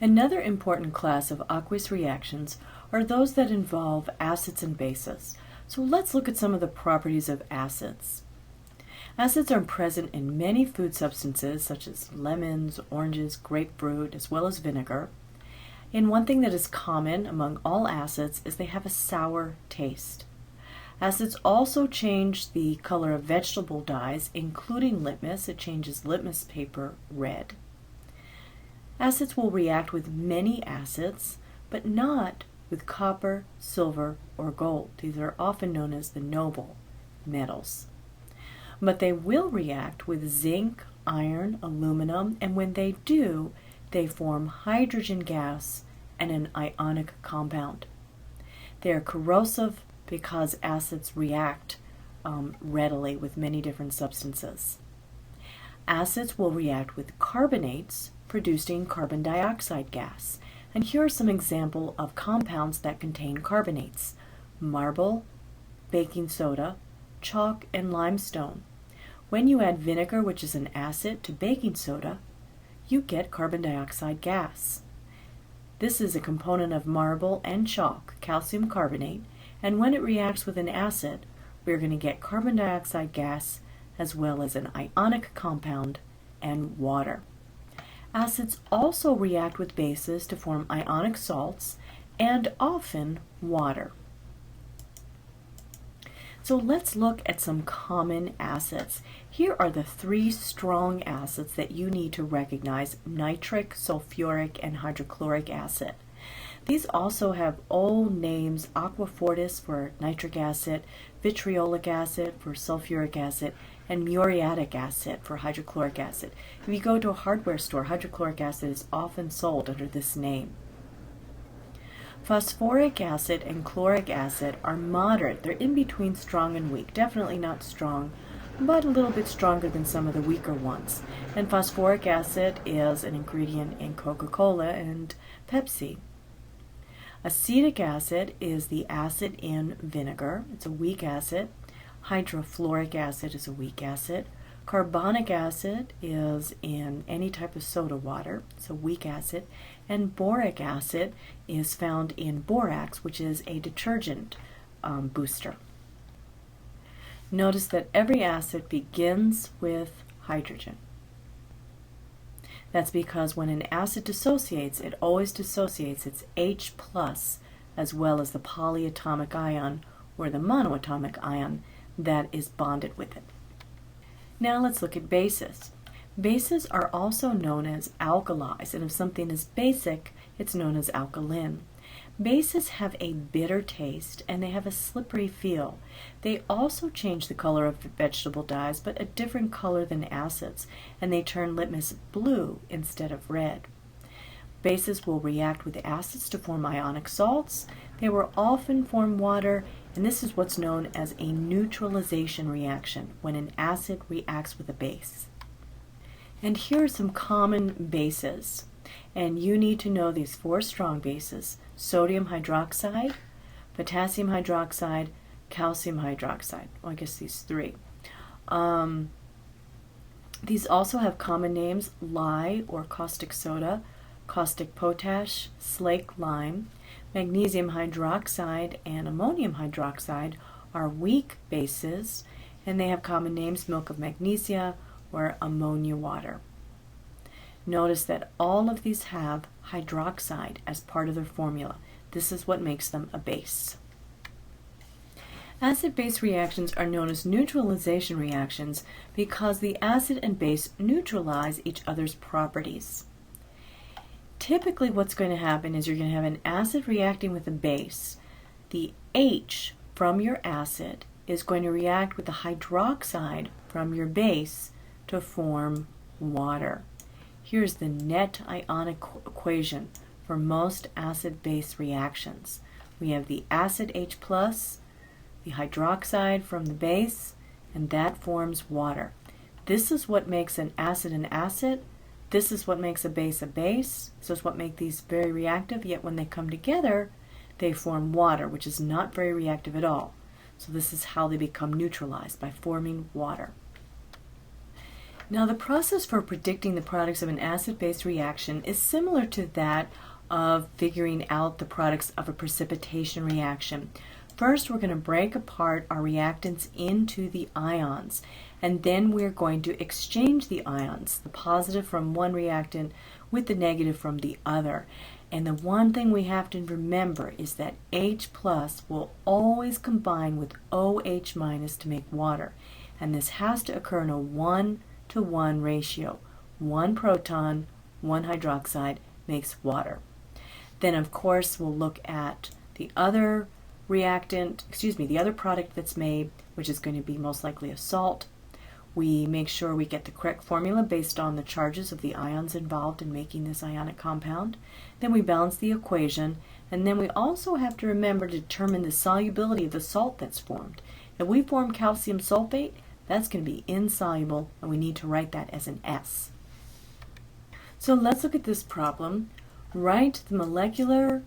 Another important class of aqueous reactions are those that involve acids and bases. So let's look at some of the properties of acids. Acids are present in many food substances such as lemons, oranges, grapefruit, as well as vinegar. And one thing that is common among all acids is they have a sour taste. Acids also change the color of vegetable dyes, including litmus. It changes litmus paper red. Acids will react with many acids, but not with copper, silver, or gold. These are often known as the noble metals. But they will react with zinc, iron, aluminum, and when they do, they form hydrogen gas and an ionic compound. They are corrosive because acids react readily with many different substances. Acids will react with carbonates, producing carbon dioxide gas. And here are some examples of compounds that contain carbonates: marble, baking soda, chalk, and limestone. When you add vinegar, which is an acid, to baking soda, you get carbon dioxide gas. This is a component of marble and chalk, calcium carbonate, and when it reacts with an acid, we're going to get carbon dioxide gas as well as an ionic compound and water. Acids also react with bases to form ionic salts and often water. So let's look at some common acids. Here are the three strong acids that you need to recognize: nitric, sulfuric, and hydrochloric acid. These also have old names: aquafortis for nitric acid, vitriolic acid for sulfuric acid, and muriatic acid for hydrochloric acid. If you go to a hardware store, hydrochloric acid is often sold under this name. Phosphoric acid and chloric acid are moderate. They're in between strong and weak. Definitely not strong, but a little bit stronger than some of the weaker ones. And phosphoric acid is an ingredient in Coca-Cola and Pepsi. Acetic acid is the acid in vinegar. It's a weak acid. Hydrofluoric acid is a weak acid. Carbonic acid is in any type of soda water. It's a weak acid. And boric acid is found in borax, which is a detergent booster. Notice that every acid begins with hydrogen. That's because when an acid dissociates, it always dissociates its H plus as well as the polyatomic ion or the monoatomic ion that is bonded with it. Now let's look at bases. Bases are also known as alkalis, and if something is basic, it's known as alkaline. Bases have a bitter taste and they have a slippery feel. They also change the color of vegetable dyes, but a different color than acids, and they turn litmus blue instead of red. Bases will react with acids to form ionic salts. They will often form water, and this is what's known as a neutralization reaction, when an acid reacts with a base. And here are some common bases, and you need to know these four strong bases: sodium hydroxide, potassium hydroxide, calcium hydroxide. Well, I guess these three. These also have common names: lye or caustic soda, caustic potash, slake lime. Magnesium hydroxide and ammonium hydroxide are weak bases, and they have common names: milk of magnesia or ammonia water. Notice that all of these have hydroxide as part of their formula. This is what makes them a base. Acid-base reactions are known as neutralization reactions because the acid and base neutralize each other's properties. Typically what's going to happen is you're going to have an acid reacting with a base. The H from your acid is going to react with the hydroxide from your base to form water. Here's the net ionic equation for most acid-base reactions. We have the acid H plus, the hydroxide from the base, and that forms water. This is what makes an acid an acid. This is what makes a base a base. This is what makes these very reactive, yet when they come together, they form water, which is not very reactive at all. So this is how they become neutralized, by forming water. Now, the process for predicting the products of an acid-base reaction is similar to that of figuring out the products of a precipitation reaction. First, we're going to break apart our reactants into the ions, and then we're going to exchange the ions, the positive from one reactant with the negative from the other. And the one thing we have to remember is that H plus will always combine with OH minus to make water, and this has to occur in a 1-to-1 ratio. One proton, one hydroxide makes water. Then of course we'll look at the other the other product that's made, which is going to be most likely a salt. We make sure we get the correct formula based on the charges of the ions involved in making this ionic compound. Then we balance the equation, and then we also have to remember to determine the solubility of the salt that's formed. If we form calcium sulfate, that's going to be insoluble, and we need to write that as an S. So let's look at this problem. Write the molecular,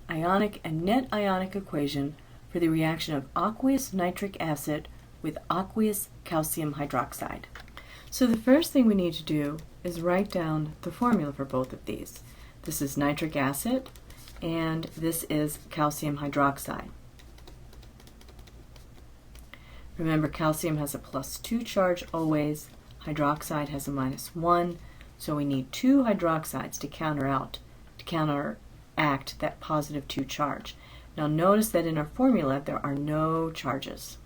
ionic, and net ionic equation for the reaction of aqueous nitric acid with aqueous calcium hydroxide. So the first thing we need to do is write down the formula for both of these. This is nitric acid, and this is calcium hydroxide. Remember, calcium has a +2 charge always, hydroxide has a -1, so we need two hydroxides to counteract that +2 charge. Now notice that in our formula there are no charges.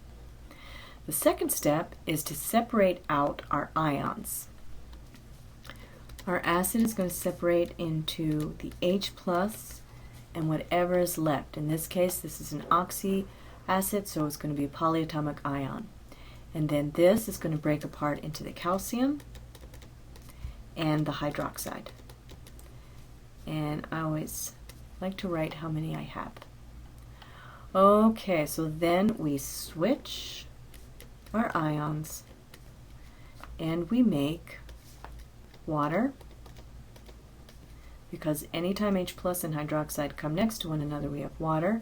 The second step is to separate out our ions. Our acid is going to separate into the H plus and whatever is left. In this case, this is an oxy acid, so it's going to be a polyatomic ion. And then this is going to break apart into the calcium and the hydroxide. And I always like to write how many I have. Okay, so then we switch our ions and we make water, because anytime H plus and hydroxide come next to one another we have water,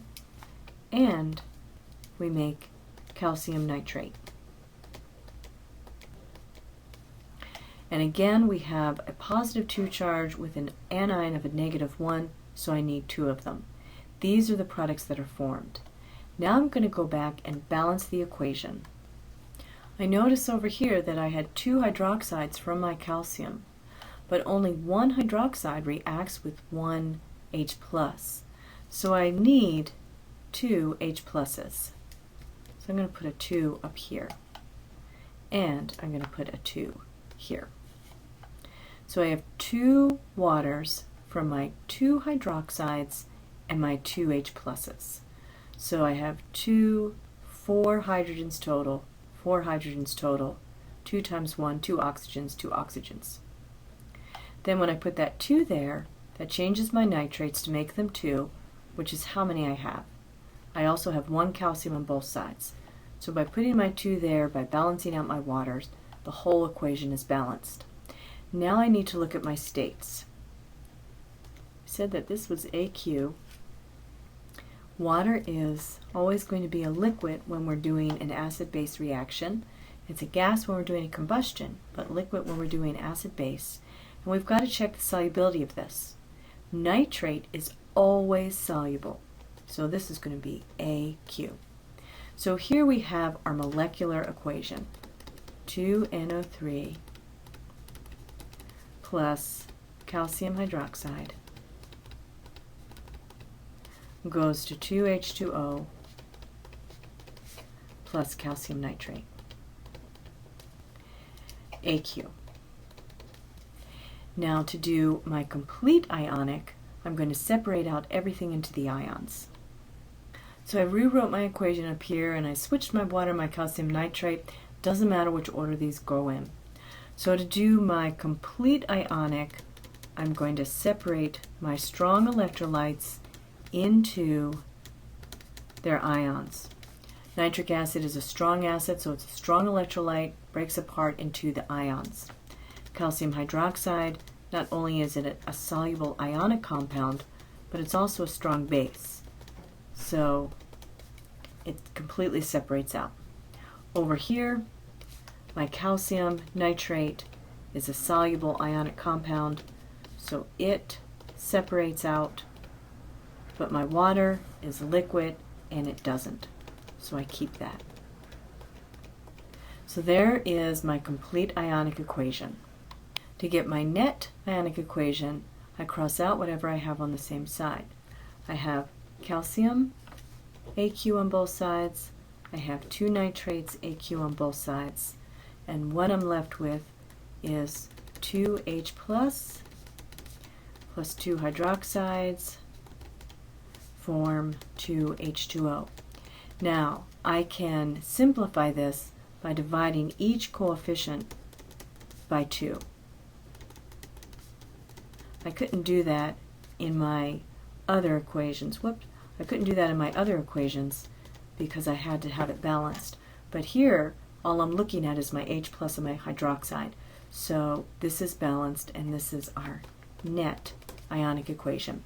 and we make calcium nitrate. And again we have a +2 charge with an anion of a -1, so I need two of them. These are the products that are formed. Now I'm going to go back and balance the equation. I notice over here that I had two hydroxides from my calcium, but only one hydroxide reacts with one H plus. So I need two H pluses. So I'm going to put a 2 up here, and I'm going to put a 2 here. So I have two waters from my two hydroxides and my two H pluses. So I have 4 hydrogens total, 2 times 1, 2 oxygens, 2 oxygens. Then when I put that 2 there, that changes my nitrates to make them 2, which is how many I have. I also have 1 calcium on both sides. So by putting my 2 there, by balancing out my waters, the whole equation is balanced. Now I need to look at my states. I said that this was AQ. Water is always going to be a liquid when we're doing an acid-base reaction. It's a gas when we're doing a combustion, but liquid when we're doing acid-base. And we've got to check the solubility of this. Nitrate is always soluble, so this is going to be AQ. So here we have our molecular equation. 2NO3 plus calcium hydroxide goes to 2H2O plus calcium nitrate, AQ. Now to do my complete ionic, I'm going to separate out everything into the ions. So I rewrote my equation up here and I switched my water and my calcium nitrate. Doesn't matter which order these go in. So to do my complete ionic, I'm going to separate my strong electrolytes into their ions. Nitric acid is a strong acid, so it's a strong electrolyte, breaks apart into the ions. Calcium hydroxide, not only is it a soluble ionic compound, but it's also a strong base. So it completely separates out. Over here, my calcium nitrate is a soluble ionic compound, so it separates out, but my water is liquid and it doesn't, so I keep that. So there is my complete ionic equation. To get my net ionic equation, I cross out whatever I have on the same side. I have calcium, AQ on both sides. I have 2 nitrates, AQ on both sides. And what I'm left with is 2H plus 2 hydroxides form 2H2O. Now, I can simplify this by dividing each coefficient by 2. I couldn't do that in my other equations. Whoops, I couldn't do that in my other equations because I had to have it balanced. But here, all I'm looking at is my H plus and my hydroxide. So this is balanced, and this is our net ionic equation.